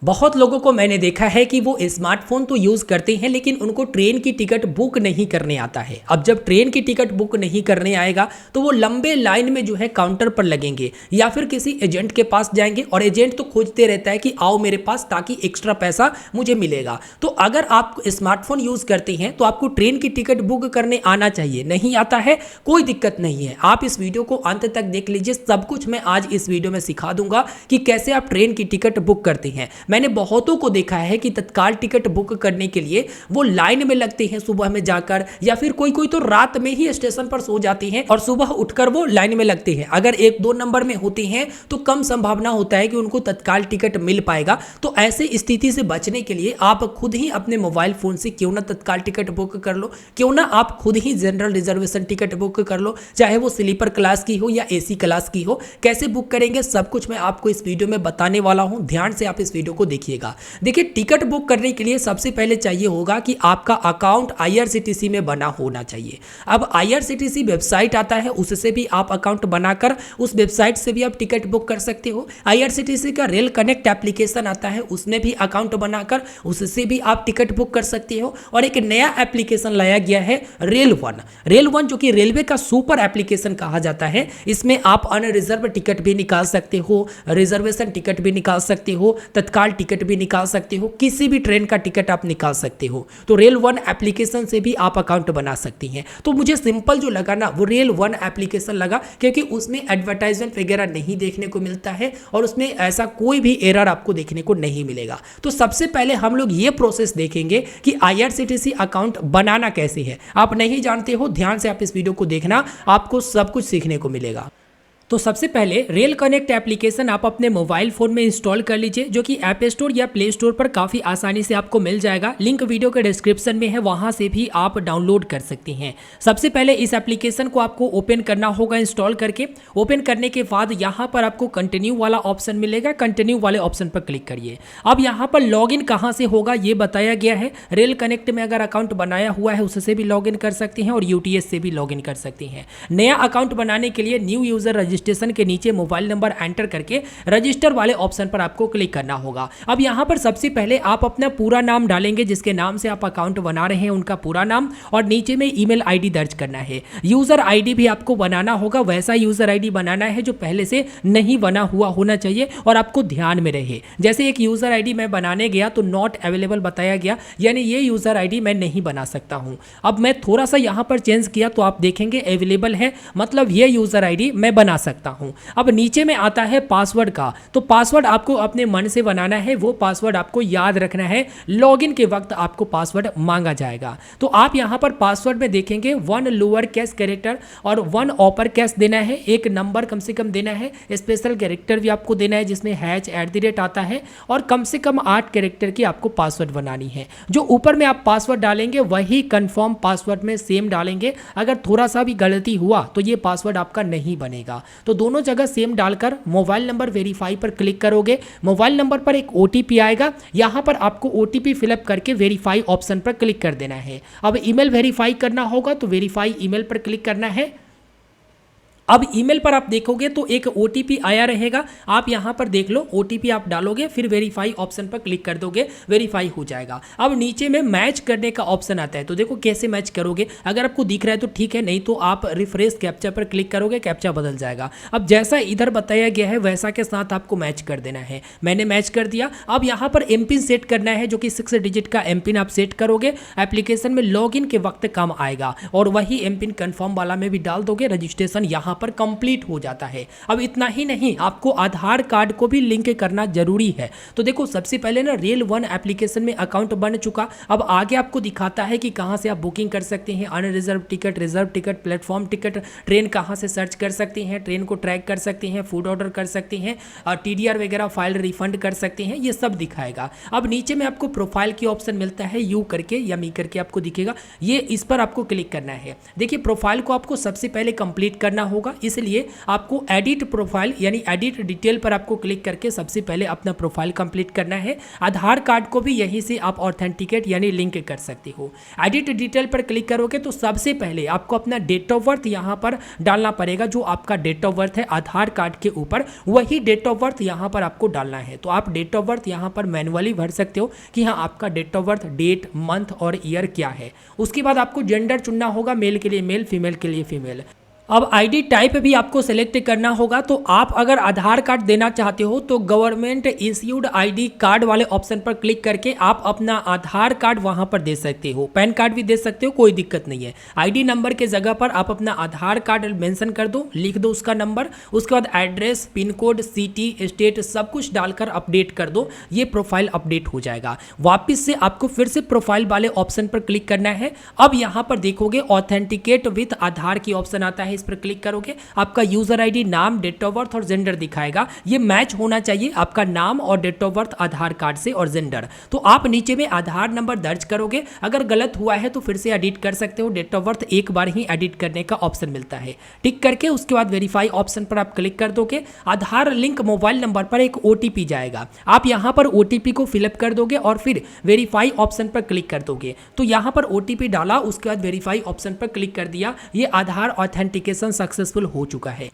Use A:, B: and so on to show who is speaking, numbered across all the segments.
A: बहुत लोगों को मैंने देखा है कि वो स्मार्टफोन तो यूज़ करते हैं लेकिन उनको ट्रेन की टिकट बुक नहीं करने आता है। अब जब ट्रेन की टिकट बुक नहीं करने आएगा तो वो लंबे लाइन में जो है काउंटर पर लगेंगे या फिर किसी एजेंट के पास जाएंगे और एजेंट तो खोजते रहता है कि आओ मेरे पास ताकि एक्स्ट्रा पैसा मुझे मिलेगा। तो अगर आप स्मार्टफोन यूज़ करते हैं तो आपको ट्रेन की टिकट बुक करने आना चाहिए। नहीं आता है कोई दिक्कत नहीं है, आप इस वीडियो को अंत तक देख लीजिए। सब कुछ मैं आज इस वीडियो में सिखा दूंगा कि कैसे आप ट्रेन की टिकट बुक करते हैं। मैंने बहुतों को देखा है कि तत्काल टिकट बुक करने के लिए वो लाइन में लगते हैं सुबह में जाकर, या फिर कोई कोई तो रात में ही स्टेशन पर सो जाते हैं और सुबह उठकर वो लाइन में लगते हैं। अगर 1-2 नंबर में होते हैं तो कम संभावना होता है कि उनको तत्काल टिकट मिल पाएगा। तो ऐसे स्थिति से बचने के लिए आप खुद ही अपने मोबाइल फोन से क्यों ना तत्काल टिकट बुक कर लो, क्यों ना आप खुद ही जनरल रिजर्वेशन टिकट बुक कर लो, चाहे वो स्लीपर क्लास की हो या एसी क्लास की हो। कैसे बुक करेंगे सब कुछ मैं आपको इस वीडियो में बताने वाला हूं, ध्यान से आप इस वीडियो को देखिएगा। देखिए, टिकट बुक करने के लिए सबसे पहले चाहिए होगा कि आपका अकाउंट आईआरसीटीसी में बना होना चाहिए। अब आईआरसीटीसी वेबसाइट आता है, उससे भी आप अकाउंट बनाकर उस वेबसाइट से भी आप टिकट बुक कर सकते हो। आईआरसीटीसी का रेल कनेक्ट एप्लीकेशन आता है, उसमें भी अकाउंट बनाकर उससे भी आप टिकट बुक कर सकते हो। और एक नया एप्लीकेशन लाया गया है रेल वन, जो कि रेलवे का सुपर एप्लीकेशन कहा जाता है। इसमें आप अनरिजर्व टिकट भी निकाल सकते हो, रिजर्वेशन टिकट भी निकाल सकते हो, तत्काल टिकट भी निकाल सकते हो, किसी भी ट्रेन का टिकट आप निकाल सकते हो। तो रेल वन एप्लीकेशन से भी आप अकाउंट बना सकती हैं। तो मुझे सिंपल जो लगा ना वो रेल वन एप्लीकेशन लगा, क्योंकि उसमें एडवर्टाइजमेंट वगैरह नहीं देखने को मिलता है और उसमें ऐसा कोई भी एरर आपको देखने को नहीं मिलेगा। तो सबसे पहले हम लोग ये प्रोसेस देखेंगे कि आईआरसीटीसी अकाउंट बनाना कैसे है। आप नहीं जानते हो, ध्यान से आप इस वीडियो को देखना, आपको सब कुछ सीखने को मिलेगा। तो सबसे पहले रेल कनेक्ट एप्लीकेशन आप अपने मोबाइल फ़ोन में इंस्टॉल कर लीजिए, जो कि ऐप स्टोर या प्ले स्टोर पर काफ़ी आसानी से आपको मिल जाएगा। लिंक वीडियो के डिस्क्रिप्शन में है, वहाँ से भी आप डाउनलोड कर सकते हैं। सबसे पहले इस एप्लीकेशन को आपको ओपन करना होगा इंस्टॉल करके। ओपन करने के बाद यहाँ पर आपको कंटिन्यू वाला ऑप्शन मिलेगा, कंटिन्यू वाले ऑप्शन पर क्लिक करिए। अब यहाँ पर लॉगिन कहाँ से होगा ये बताया गया है। रेल कनेक्ट में अगर अकाउंट बनाया हुआ है उससे भी लॉगिन कर सकते हैं और यूटीएस से भी लॉगिन कर सकते हैं। नया अकाउंट बनाने के लिए न्यू यूजर रजिस्ट्रेशन के नीचे मोबाइल नंबर एंटर करके रजिस्टर वाले ऑप्शन पर आपको क्लिक करना होगा। अब यहां पर सबसे पहले आप अपना पूरा नाम डालेंगे, जिसके नाम से आप अकाउंट बना रहे हैं उनका पूरा नाम, और नीचे में ईमेल आईडी दर्ज करना है। यूजर आईडी भी आपको बनाना होगा, वैसा यूजर आईडी बनाना है जो पहले से नहीं बना हुआ होना चाहिए और आपको ध्यान में रहे। जैसे एक यूजर आईडी मैं बनाने गया तो नॉट अवेलेबल बताया गया, यानी ये यूजर आईडी मैं नहीं बना सकता हूं। अब मैं थोड़ा सा यहां पर चेंज किया तो आप देखेंगे अवेलेबल है, मतलब ये यूजर आईडी मैं बना सकता हूं। अब नीचे में आता है पासवर्ड का, तो पासवर्ड आपको अपने मन से बनाना है, वो पासवर्ड आपको याद रखना है। लॉगिन के वक्त आपको पासवर्ड मांगा जाएगा। तो आप यहां पर पासवर्ड में देखेंगे 1 लोअर केस कैरेक्टर और 1 अपर केस देना है, एक नंबर कम से कम देना है, स्पेशल कैरेक्टर भी आपको देना है जिसमें #@ आता है, और कम से कम 8 कैरेक्टर की आपको पासवर्ड बनानी है। जो ऊपर में आप पासवर्ड डालेंगे वही कंफर्म पासवर्ड में सेम डालेंगे। अगर थोड़ा सा भी गलती हुआ तो ये पासवर्ड आपका नहीं बनेगा। तो दोनों जगह सेम डालकर मोबाइल नंबर वेरीफाई पर क्लिक करोगे। मोबाइल नंबर पर एक ओटीपी आएगा, यहां पर आपको ओटीपी फिलअप करके वेरीफाई ऑप्शन पर क्लिक कर देना है। अब ईमेल वेरीफाई करना होगा तो वेरीफाई ईमेल पर क्लिक करना है। अब ईमेल पर आप देखोगे तो एक ओटीपी आया रहेगा, आप यहां पर देख लो, ओटीपी आप डालोगे फिर वेरीफाई ऑप्शन पर क्लिक कर दोगे, वेरीफाई हो जाएगा। अब नीचे में मैच करने का ऑप्शन आता है, तो देखो कैसे मैच करोगे। अगर आपको दिख रहा है तो ठीक है, नहीं तो आप रिफ्रेश कैप्चा पर क्लिक करोगे, कैप्चा बदल जाएगा। अब जैसा इधर बताया गया है वैसा के साथ आपको मैच कर देना है। मैंने मैच कर दिया। अब यहाँ पर एमपिन सेट करना है, जो कि 6 डिजिट का एमपिन आप सेट करोगे। एप्लीकेशन में लॉगिन के वक्त काम आएगा और वही एमपिन कंफर्म वाला में भी डाल दोगे, रजिस्ट्रेशन यहाँ पर कंप्लीट हो जाता है। अब इतना ही नहीं, आपको आधार कार्ड को भी लिंक करना जरूरी है। तो देखो सबसे पहले ना रेल वन एप्लीकेशन में अकाउंट बन चुका। अब आगे आपको दिखाता है कि कहां से आप बुकिंग कर सकते हैं, unreserved ticket, reserved ticket, platform ticket, train कहां से सर्च कर सकते हैं, ट्रेन को ट्रैक कर सकते हैं, फूड ऑर्डर कर सकते हैं, टीडीआर वगैरह फाइल रिफंड कर सकते हैं, ये सब दिखाएगा। अब नीचे में आपको प्रोफाइल की ऑप्शन मिलता है, यू करके या मी करके आपको दिखेगा, ये इस पर आपको क्लिक करना है। देखिए प्रोफाइल को आपको सबसे पहले कंप्लीट करना होगा। होगा, इसलिए आपको एडिट प्रोफाइल यानी एडिट डिटेल पर आपको क्लिक करके सबसे पहले अपना प्रोफाइल कंप्लीट करना है। आधार कार्ड को भी यहीं से आप ऑथेंटिकेट यानी लिंक कर सकते हो। एडिट डिटेल पर क्लिक करोगे तो सबसे पहले आपको अपना डेट ऑफ बर्थ यहाँ पर डालना पड़ेगा। जो आपका डेट ऑफ बर्थ है आधार कार्ड के ऊपर, वही डेट ऑफ बर्थ यहाँ पर आपको डालना है। तो आप डेट ऑफ बर्थ यहाँ पर मैनुअली भर सकते हो कि हाँ आपका date of birth, date, month और ईयर क्या है। उसके बाद आपको जेंडर चुनना होगा, मेल के लिए मेल, फीमेल के लिए फीमेल। अब आईडी टाइप भी आपको सेलेक्ट करना होगा। तो आप अगर आधार कार्ड देना चाहते हो तो गवर्नमेंट इश्यूड आईडी कार्ड वाले ऑप्शन पर क्लिक करके आप अपना आधार कार्ड वहां पर दे सकते हो। पैन कार्ड भी दे सकते हो, कोई दिक्कत नहीं है। आईडी नंबर के जगह पर आप अपना आधार कार्ड मेंशन कर दो, लिख दो उसका नंबर। उसके बाद address, pin code, city, state सब कुछ डालकर अपडेट कर दो। ये प्रोफाइल अपडेट हो जाएगा। वापिस से आपको फिर से प्रोफाइल वाले ऑप्शन पर क्लिक करना है। अब यहाँ पर देखोगे ऑथेंटिकेट विथ आधार की ऑप्शन आता है, इस पर क्लिक करोगे आपका यूजर आईडी, नाम, डेट ऑफ बर्थ और जेंडर दिखाएगा। ये मैच होना चाहिए आपका नाम और date of birth Aadhaar card से और जेंडर। तो आप नीचे में आधार नंबर दर्ज करोगे, अगर गलत हुआ है तो फिर से एडिट कर सकते हो। डेट ऑफ बर्थ एक बार ही एडिट करने का ऑप्शन मिलता है। टिक करके उसके बाद वेरीफाई ऑप्शन पर आप क्लिक कर दोगे। आधार लिंक मोबाइल नंबर पर एक ओटीपी जाएगा, आप यहां पर ओटीपी को फिलअप कर दोगे और फिर वेरीफाई ऑप्शन पर क्लिक कर दोगे। तो यहां पर ओटीपी डाला, उसके बाद वेरीफाई ऑप्शन पर क्लिक कर दिया। ये आधार ऑथेंटिकेशन सक्सेसफुल हो चुका है।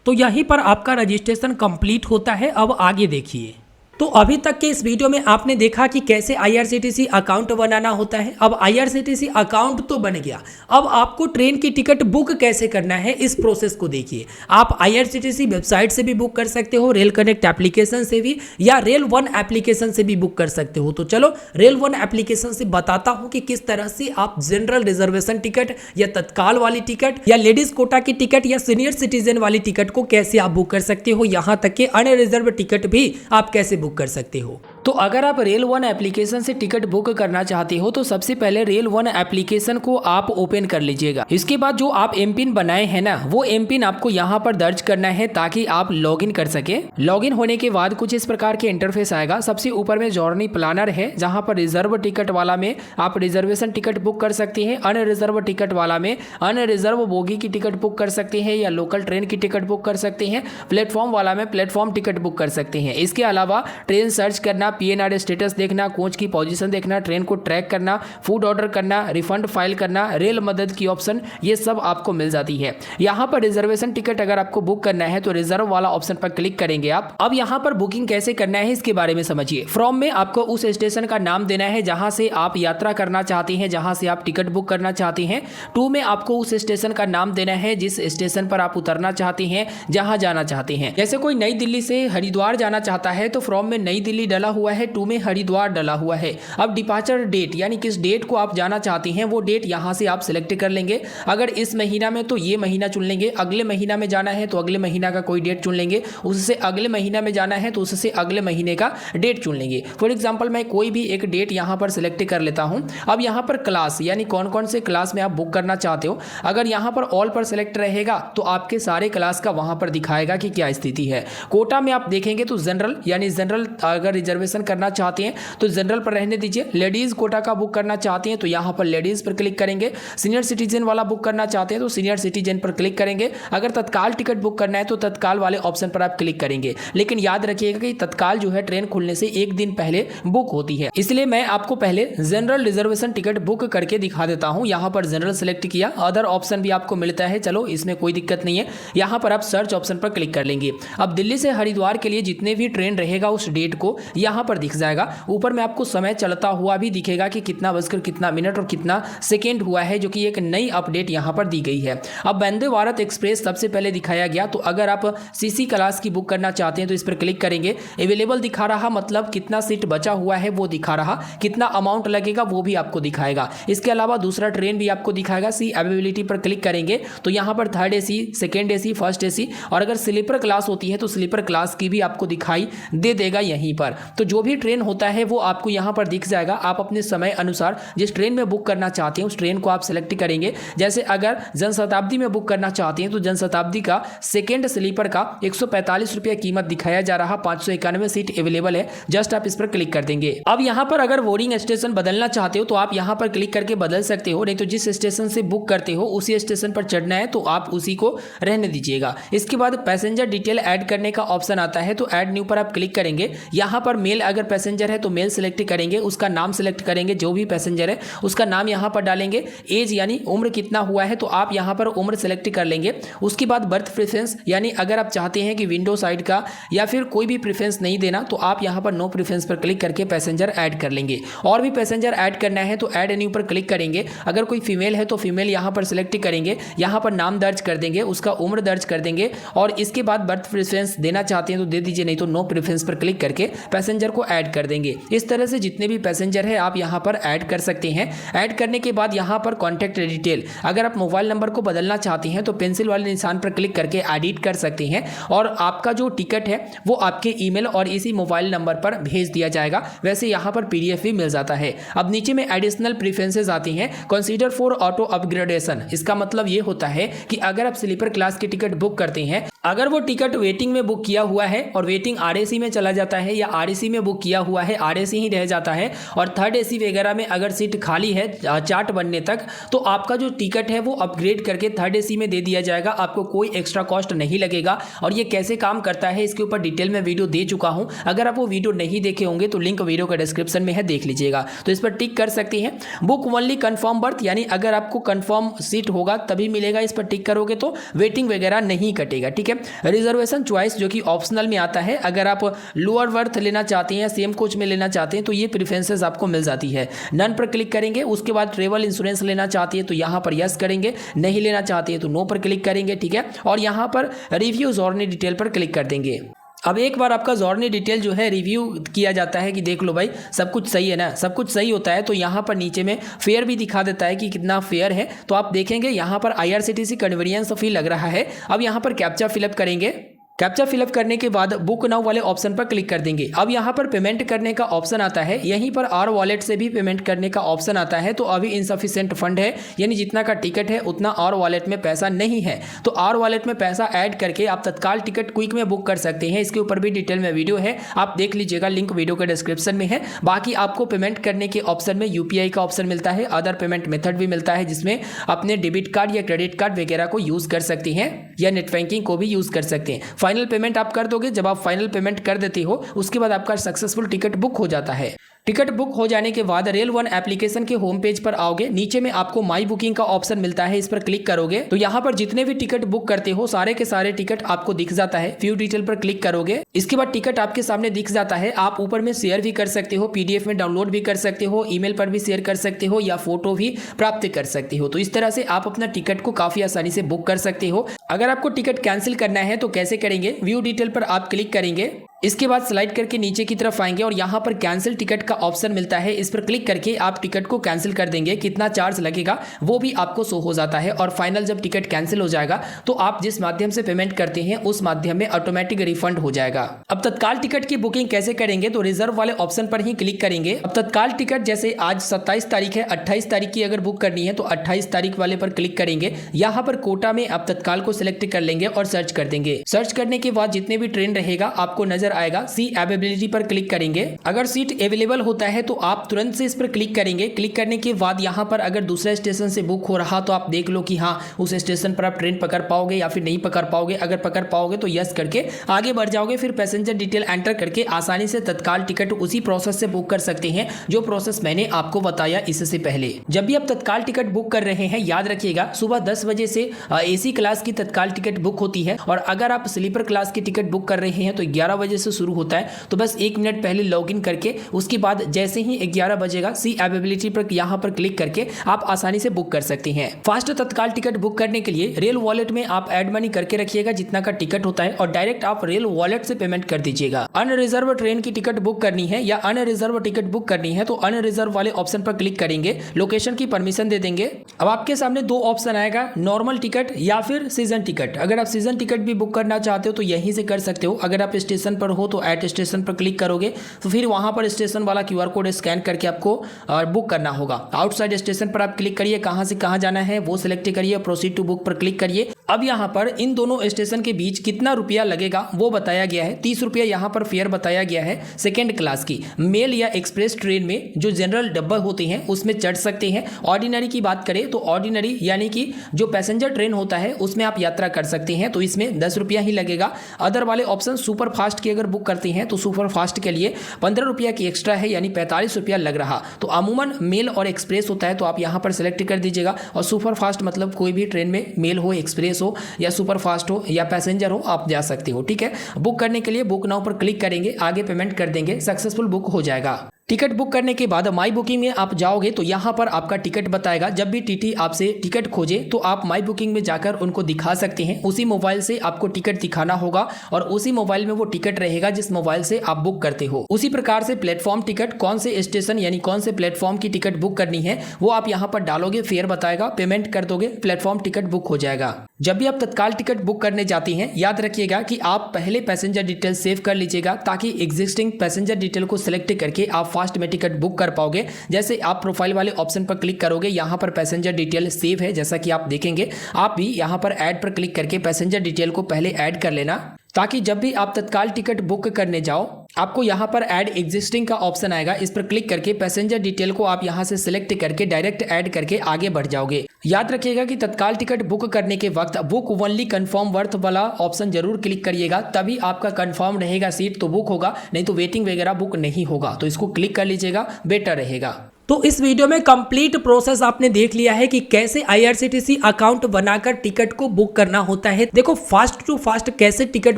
A: तो यहीं पर आपका रजिस्ट्रेशन कंप्लीट होता है। अब आगे देखिए। तो अभी तक के इस वीडियो में आपने देखा कि कैसे आईआरसीटीसी अकाउंट बनाना होता है। अब आईआरसीटीसी अकाउंट तो बन गया, अब आपको ट्रेन की टिकट बुक कैसे करना है इस प्रोसेस को देखिए। आप आईआरसीटीसी वेबसाइट से भी बुक कर सकते हो, रेल कनेक्ट एप्लीकेशन से भी, या रेल वन एप्लीकेशन से भी बुक कर सकते हो। तो चलो रेल वन एप्लीकेशन से बताता हूं कि किस तरह से आप जनरल रिजर्वेशन टिकट या तत्काल वाली टिकट या लेडीज कोटा की टिकट या सीनियर सिटीजन वाली टिकट को कैसे आप बुक कर सकते हो, यहां तक कि अनरिजर्व टिकट भी आप कैसे बुक कर सकते हो। तो अगर आप रेल वन एप्लीकेशन से टिकट बुक करना चाहते हो तो सबसे पहले रेल वन एप्लीकेशन को आप ओपन कर लीजिएगा। इसके बाद जो आप एमपिन बनाए हैं ना, वो एमपिन आपको यहाँ पर दर्ज करना है ताकि आप लॉगिन कर सके। लॉगिन होने के बाद कुछ इस प्रकार के इंटरफेस आएगा। सबसे ऊपर में जर्नी प्लानर है, जहां पर रिजर्व टिकट वाला में आप रिजर्वेशन टिकट बुक कर सकते हैं, अनरिजर्व टिकट वाला में अनरिजर्व बोगी की टिकट बुक कर सकते हैं या लोकल ट्रेन की टिकट बुक कर सकते हैं, प्लेटफॉर्म वाला में प्लेटफॉर्म टिकट बुक कर सकते हैं। इसके अलावा ट्रेन सर्च करना, पीएनआर स्टेटस देखना, कोच की पोजीशन देखना, ट्रेन को ट्रैक करना, फूड ऑर्डर करना, रिफंड फाइल करना, रेल मदद की ऑप्शन, ये सब आपको मिल जाती है। यहाँ पर रिजर्वेशन टिकट अगर आपको बुक करना है तो रिजर्व वाला ऑप्शन पर क्लिक करेंगे आप। अब यहाँ पर बुकिंग कैसे करना है इसके बारे में समझिए। फ्रॉम में आपको उस स्टेशन का नाम देना है जहां से आप यात्रा करना चाहते हैं, जहां से आप टिकट बुक करना चाहते हैं। टू में आपको उस स्टेशन का नाम देना है जिस स्टेशन पर आप उतरना चाहते हैं, जहां जाना चाहते हैं। जैसे कोई नई दिल्ली से हरिद्वार जाना चाहता है तो फ्रॉम में नई दिल्ली डला हुआ है, टू में हरिद्वार डला हुआ है। अब डिपार्चर डेट यानी किस डेट को आप जाना चाहते हैं वो डेट यहां से आप सिलेक्ट कर लेंगे। अगर इस महीना में तो ये महीना चुन लेंगे, अगले महीना में जाना है तो अगले महीना का कोई डेट चुन लेंगे, उससे अगले महीना में जाना है तो उससे अगले महीने का डेट चुन लेंगे। फॉर एग्जाम्पल मैं कोई भी एक डेट यहां पर सिलेक्ट कर लेता हूं। अब यहां पर क्लास यानी कौन कौन से क्लास में आप बुक करना चाहते हो, अगर यहां पर ऑल पर सिलेक्ट रहेगा तो आपके सारे क्लास का वहां पर दिखाएगा कि क्या स्थिति है। कोटा में आप देखेंगे तो जनरल यानी जनरल अगर रिजर्वेशन करना चाहते हैं तो जनरल पर रहने दीजिए। लेडीज कोटा का बुक करना चाहते हैं तो यहां पर लेडीज पर क्लिक करेंगे। सीनियर सिटीजन वाला बुक करना चाहते हैं तो सीनियर सिटीजन पर क्लिक करेंगे। अगर तत्काल टिकट बुक करना है तो तत्काल वाले ऑप्शन पर आप क्लिक करेंगे। लेकिन याद रखिएगा कि तत्काल जो है ट्रेन खुलने से एक दिन पहले बुक होती है, इसलिए मैं आपको पहले जनरल रिजर्वेशन टिकट बुक करके दिखा देता हूं। यहां पर जनरल सेलेक्ट किया, अदर ऑप्शन भी आपको मिलता है, चलो इसमें कोई दिक्कत नहीं है। यहां पर आप सर्च ऑप्शन पर क्लिक कर लेंगे। अब दिल्ली से हरिद्वार के लिए जितने भी ट्रेन रहेगा उस डेट को यहां पर दिख जाएगा। ऊपर में आपको समय चलता हुआ भी दिखेगा कि कितना बजकर कितना मिनट और कितना सेकेंड हुआ है, जो कि एक नई अपडेट यहां पर दी गई है। अब वंदे भारत एक्सप्रेस सबसे पहले दिखाया गया, तो अगर आप सीसी क्लास की बुक करना चाहते हैं तो इस पर क्लिक करेंगे। अवेलेबल दिखा रहा, मतलब कितना सीट बचा हुआ है वो दिखा रहा, कितना अमाउंट लगेगा वो भी आपको दिखाएगा। इसके अलावा दूसरा ट्रेन भी आपको दिखाएगा। सी अवेलेबिलिटी पर क्लिक करेंगे तो यहाँ पर third AC, second AC, first AC और अगर स्लीपर क्लास होती है तो स्लीपर क्लास की भी आपको दिखाई दे देगा यहीं पर। तो जो भी ट्रेन होता है वो आपको यहाँ पर दिख जाएगा। आप अपने समय अनुसार जिस ट्रेन में बुक करना चाहते हैं उस ट्रेन को आप सेलेक्ट करेंगे। जैसे अगर जनशताब्दी में बुक करना चाहते हैं तो जनशताब्दी का सेकेंड स्लीपर का 145 रुपया कीमत दिखाया जा रहा, 591 सीट अवेलेबल है। जस्ट आप इस पर क्लिक कर देंगे। अब यहाँ पर अगर बोर्डिंग स्टेशन बदलना चाहते हो तो आप यहाँ पर क्लिक करके बदल सकते हो, नहीं तो जिस स्टेशन से बुक करते हो उसी स्टेशन पर चढ़ना है तो आप उसी को रहने दीजिएगा। इसके बाद पैसेंजर डिटेल ऐड करने का ऑप्शन आता है, तो ऐड न्यू पर आप क्लिक करेंगे। यहाँ पर मेल अगर पैसेंजर है तो मेल सेलेक्ट करेंगे, उसका नाम सेलेक्ट करेंगे, जो भी पैसेंजर है उसका नाम यहाँ पर डालेंगे। एज यानी उम्र कितना हुआ है तो आप यहाँ पर उम्र सेलेक्ट कर लेंगे। उसके बाद बर्थ प्रेफरेंस यानी अगर आप चाहते हैं कि विंडो साइड का या फिर कोई भी प्रेफरेंस नहीं देना तो आप यहाँ पर नो प्रेफरेंस पर क्लिक करके पैसेंजर ऐड कर लेंगे। और भी पैसेंजर ऐड करना है तो ऐड न्यू पर क्लिक करेंगे। अगर कोई फीमेल है तो फीमेल यहाँ पर सिलेक्ट करेंगे, यहाँ पर नाम दर्ज कर देंगे, उसका उम्र दर्ज कर देंगे और इसके बाद बर्थ प्रेफरेंस देना चाहते हैं तो दे दीजिए, नहीं तो नो प्रेफरेंस पर क्लिक करके पैसेंजर को ऐड कर देंगे। इस तरह से जितने भी पैसेंजर है आप यहाँ पर ऐड कर सकते हैं। ऐड करने के बाद यहाँ पर कॉन्टैक्ट डिटेल, अगर आप मोबाइल नंबर को बदलना चाहते हैं तो पेंसिल वाले निशान पर क्लिक करके एडिट कर सकते हैं और आपका जो टिकट है वो आपके ईमेल और इसी मोबाइल नंबर पर भेज दिया जाएगा। वैसे यहाँ पर पीडीएफ भी मिल जाता है। अब नीचे में एडिशनल प्रेफरेंसेस आती हैं। कंसीडर फॉर ऑटो अपग्रेडेशन, इसका मतलब ये होता है कि अगर आप स्लीपर क्लास की टिकट बुक करते हैं, अगर वो टिकट वेटिंग में बुक किया हुआ है और वेटिंग आरएसी में चला जाता है या आरएसी में बुक किया हुआ है आरएसी ही रह जाता है और थर्ड एसी वगैरह में अगर सीट खाली है चार्ट बनने तक, तो आपका जो टिकट है वो अपग्रेड करके थर्ड एसी में दे दिया जाएगा। आपको कोई एक्स्ट्रा कॉस्ट नहीं लगेगा। और ये कैसे काम करता है इसके ऊपर डिटेल में वीडियो दे चुका हूं। अगर आप वो वीडियो नहीं देखे होंगे तो लिंक वीडियो का डिस्क्रिप्शन में है, देख लीजिएगा। तो इस पर टिक कर सकते हैं। बुक ओनली कंफर्म बर्थ, यानी अगर आपको कंफर्म सीट होगा तभी मिलेगा, इस पर टिक करोगे तो वेटिंग वगैरह नहीं कटेगा। ठीक है। रिजर्वेशन चॉइस जो कि ऑप्शनल में आता है, अगर आप लोअर बर्थ लेना चाहते हैं या सेम कोच में लेना चाहते हैं तो ये प्रेफरेंसेस आपको मिल जाती है। नन पर क्लिक करेंगे। उसके बाद ट्रेवल इंश्योरेंस लेना चाहते हैं तो यहाँ पर यस करेंगे, नहीं लेना चाहते हैं तो नो पर क्लिक करेंगे। ठीक है। और यहाँ पर रिव्यू जर्नी डिटेल पर क्लिक कर देंगे। अब एक बार आपका जर्नी डिटेल जो है रिव्यू किया जाता है कि देख लो भाई सब कुछ सही है ना, सब कुछ सही होता है तो यहाँ पर नीचे में फेयर भी दिखा देता है कि कितना फेयर है। तो आप देखेंगे यहाँ पर IRCTC कन्वीनियंस फी लग रहा है। अब यहाँ पर कैप्चा फिलअप करेंगे। कैप्चा फिलअप करने के बाद बुक नाउ वाले ऑप्शन पर क्लिक कर देंगे। अब यहाँ पर पेमेंट करने का ऑप्शन आता है। यहीं पर आर वॉलेट से भी पेमेंट करने का ऑप्शन आता है। तो अभी इनसफिशिएंट फंड है, यानी जितना का टिकट है उतना आर वॉलेट में पैसा नहीं है। तो आर वॉलेट में पैसा ऐड करके आप तत्काल टिकट क्विक में बुक कर सकते हैं। इसके ऊपर भी डिटेल में वीडियो है, आप देख लीजिएगा, लिंक वीडियो के डिस्क्रिप्शन में है। बाकी आपको पेमेंट करने के ऑप्शन में UPI का ऑप्शन मिलता है, अदर पेमेंट मेथड भी मिलता है जिसमें अपने डेबिट कार्ड या क्रेडिट कार्ड वगैरह को यूज कर सकते हैं या नेट बैंकिंग को भी यूज कर सकते हैं। फाइनल पेमेंट आप कर दोगे। जब आप फाइनल पेमेंट कर देते हो उसके बाद आपका सक्सेसफुल टिकट बुक हो जाता है। टिकट बुक हो जाने के बाद रेल वन एप्लीकेशन के होम पेज पर आओगे। नीचे में आपको माई बुकिंग का ऑप्शन मिलता है, इस पर क्लिक करोगे तो यहाँ पर जितने भी टिकट बुक करते हो सारे के सारे टिकट आपको दिख जाता है। व्यू डिटेल पर क्लिक करोगे, इसके बाद टिकट आपके सामने दिख जाता है। आप ऊपर में शेयर भी कर सकते हो, PDF में डाउनलोड भी कर सकते हो, ईमेल पर भी शेयर कर सकते हो या फोटो भी प्राप्त कर सकते हो। तो इस तरह से आप अपना टिकट को काफी आसानी से बुक कर सकते हो। अगर आपको टिकट कैंसिल करना है तो कैसे करेंगे, व्यू डिटेल पर आप क्लिक करेंगे। इसके बाद स्लाइड करके नीचे की तरफ आएंगे और यहाँ पर कैंसिल टिकट का ऑप्शन मिलता है, इस पर क्लिक करके आप टिकट को कैंसिल कर देंगे। कितना चार्ज लगेगा वो भी आपको शो हो जाता है और फाइनल जब टिकट कैंसिल हो जाएगा तो आप जिस माध्यम से पेमेंट करते हैं उस माध्यम में ऑटोमेटिक रिफंड हो जाएगा। अब तत्काल टिकट की बुकिंग कैसे करेंगे, तो रिजर्व वाले ऑप्शन पर ही क्लिक करेंगे। अब तत्काल टिकट जैसे आज 27 तारीख है, 28 तारीख की अगर बुक करनी है तो 28 तारीख वाले पर क्लिक करेंगे। यहाँ पर कोटा में आप तत्काल को सिलेक्ट कर लेंगे और सर्च कर देंगे। सर्च करने के बाद जितने भी ट्रेन रहेगा आपको नजर आएगा। सी अवेलेबिलिटी पर क्लिक करेंगे। अगर सीट अवेलेबल होता है तो आप तुरंत से इस पर क्लिक करेंगे। क्लिक करने के बाद यहाँ पर अगर दूसरे स्टेशन से बुक हो रहा तो आप देख लो कि हाँ उस स्टेशन पर आप ट्रेन पकड़ पाओगे या फिर नहीं पकड़ पाओगे। अगर पकड़ पाओगे तो यस करके आगे बढ़ जाओगे। फिर पैसेंजर डिटेल एंटर करके आसानी से तत्काल टिकट उसी प्रोसेस से बुक कर सकते हैं जो प्रोसेस मैंने आपको बताया इससे पहले। जब भी आप तत्काल टिकट बुक कर रहे हैं याद रखिएगा सुबह 10 बजे से AC क्लास की तत्काल टिकट बुक होती है और अगर आप स्लीपर क्लास की टिकट बुक कर रहे हैं तो 11 बजे से शुरू होता है। तो बस 1 मिनट पहले लॉगिन करके उसके बाद जैसे ही 11 बजेगा सी अवेलेबिलिटी पर यहाँ पर क्लिक करके आप आसानी से बुक कर सकते हैं। फास्ट तत्काल टिकट बुक करने के लिए रेल वॉलेट में आप एड मनी करके रखिएगा जितना का टिकट होता है और डायरेक्ट आप रेल वॉलेट से पेमेंट कर दीजिएगा। अनरिजर्व ट्रेन की टिकट बुक करनी है या अनरिजर्व टिकट बुक करनी है तो अनरिजर्व वाले ऑप्शन पर क्लिक करेंगे, लोकेशन की परमिशन दे देंगे। अब आपके सामने 2 ऑप्शन आएगा, नॉर्मल टिकट या फिर सीजन टिकट। अगर आप सीजन टिकट भी बुक करना चाहते हो तो यहीं से कर सकते हो। अगर आप स्टेशन पर
B: हो तो ऐट स्टेशन पर क्लिक करोगे तो फिर वहाँ पर स्टेशन वाला QR कोड स्कैन करके आपको बुक करना होगा। आउटसाइड स्टेशन पर आप क्लिक करिए, कहाँ से कहाँ जाना है वो सिलेक्ट करिए, प्रोसीड टू बुक पर क्लिक करिए। अब यहाँ पर इन दोनों स्टेशन के बीच कितना रुपया लगेगा वो बताया गया है। 30 रुपया यहाँ पर फेयर बताया गया है सेकेंड क्लास की। मेल या एक्सप्रेस ट्रेन में जो जनरल डब्बा होते हैं उसमें चढ़ सकते हैं। ऑर्डिनरी की बात करें तो ऑर्डिनरी यानी कि जो पैसेंजर ट्रेन होता है उसमें आप यात्रा कर सकते हैं, तो इसमें 10 रुपया ही लगेगा। अदर वाले ऑप्शन सुपर फास्ट की अगर बुक करते हैं तो सुपर फास्ट के लिए 15 रुपया की एक्स्ट्रा है, यानी 45 रुपया लग रहा। तो अमूमन मेल और एक्सप्रेस होता है तो आप यहाँ पर सेलेक्ट कर दीजिएगा। और सुपर फास्ट मतलब कोई भी ट्रेन में मेल हो, एक्सप्रेस हो या सुपर फास्ट हो या पैसेंजर हो आप जा सकते हो। ठीक है, बुक करने के लिए बुक नाउ पर क्लिक करेंगे, आगे पेमेंट कर देंगे, सक्सेसफुल बुक हो जाएगा। टिकट बुक करने के बाद माई बुकिंग में आप जाओगे तो यहाँ पर आपका टिकट बताएगा। जब भी टीटी आपसे टिकट खोजे तो आप माई बुकिंग में जाकर उनको दिखा सकते हैं। उसी मोबाइल से आपको टिकट दिखाना होगा और उसी मोबाइल में वो टिकट रहेगा जिस मोबाइल से आप बुक करते हो। उसी प्रकार से प्लेटफॉर्म टिकट, कौन से स्टेशन यानी कौन से प्लेटफॉर्म की टिकट बुक करनी है वो आप यहाँ पर डालोगे, फेयर बताएगा, पेमेंट कर दोगे, प्लेटफॉर्म टिकट बुक हो जाएगा। जब भी आप तत्काल टिकट बुक करने जाते हैं याद रखिएगा कि आप पहले पैसेंजर डिटेल सेव कर लीजिएगा ताकि एग्जिस्टिंग पैसेंजर डिटेल को सिलेक्ट करके आप फास्ट में टिकट बुक कर पाओगे। जैसे आप प्रोफाइल वाले ऑप्शन पर क्लिक करोगे, यहाँ पर पैसेंजर डिटेल सेव है जैसा कि आप देखेंगे। आप भी यहाँ पर ऐड पर क्लिक करके पैसेंजर डिटेल को पहले ऐड कर लेना ताकि जब भी आप तत्काल टिकट बुक करने जाओ आपको यहाँ पर ऐड एग्जिस्टिंग का ऑप्शन आएगा। इस पर क्लिक करके पैसेंजर डिटेल को आप यहाँ से सिलेक्ट करके डायरेक्ट ऐड करके आगे बढ़ जाओगे। याद रखिएगा कि तत्काल टिकट बुक करने के वक्त बुक ओनली कंफर्म वर्थ वाला ऑप्शन जरूर क्लिक करिएगा, तभी आपका कंफर्म रहेगा सीट तो बुक होगा, नहीं तो वेटिंग वगैरह बुक नहीं होगा। तो इसको क्लिक कर लीजिएगा, बेटर रहेगा।
A: तो इस वीडियो में कंप्लीट प्रोसेस आपने देख लिया है कि कैसे IRCTC अकाउंट बनाकर टिकट को बुक करना होता है। देखो फास्ट टू फास्ट कैसे टिकट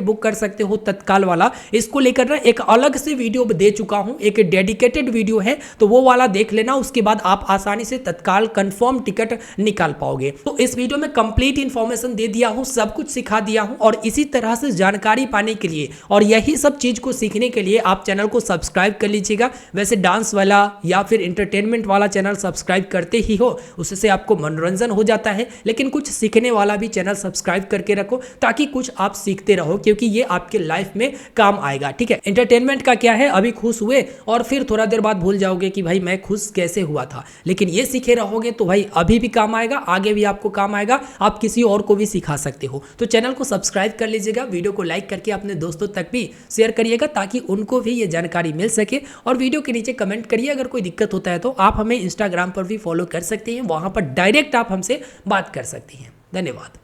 A: बुक कर सकते हो तत्काल वाला, इसको लेकर ना एक अलग से वीडियो दे चुका हूं, एक डेडिकेटेड वीडियो है, तो वो वाला देख लेना। उसके बाद आप आसानी से तत्काल कंफर्म टिकट निकाल पाओगे। तो इस वीडियो में कंप्लीट इंफॉर्मेशन दे दिया हूं, सब कुछ सिखा दिया हूं। और इसी तरह से जानकारी पाने के लिए और यही सब चीज को सीखने के लिए आप चैनल को सब्सक्राइब कर लीजिएगा। वैसे डांस वाला या फिर एंटरटेनमेंट वाला चैनल सब्सक्राइब करते ही हो, उससे आपको मनोरंजन हो जाता है, लेकिन कुछ सीखने वाला भी चैनल सब्सक्राइब करके रखो ताकि कुछ आप सीखते रहो, क्योंकि ये आपके लाइफ में काम आएगा। ठीक है, एंटरटेनमेंट का क्या है, अभी खुश हुए और फिर थोड़ा देर बाद भूल जाओगे कि भाई मैं खुश कैसे हुआ था, लेकिन ये सीखे रहोगे तो भाई अभी भी काम आएगा, आगे भी आपको काम आएगा, आप किसी और को भी सिखा सकते हो। तो चैनल को सब्सक्राइब कर लीजिएगा, वीडियो को लाइक करके अपने दोस्तों तक भी शेयर करिएगा ताकि उनको भी ये जानकारी मिल सके। और वीडियो के नीचे कमेंट करिए, अगर कोई दिक्कत होता है तो आप हमें इंस्टाग्राम पर भी फॉलो कर सकते हैं, वहां पर डायरेक्ट आप हमसे बात कर सकते हैं। धन्यवाद।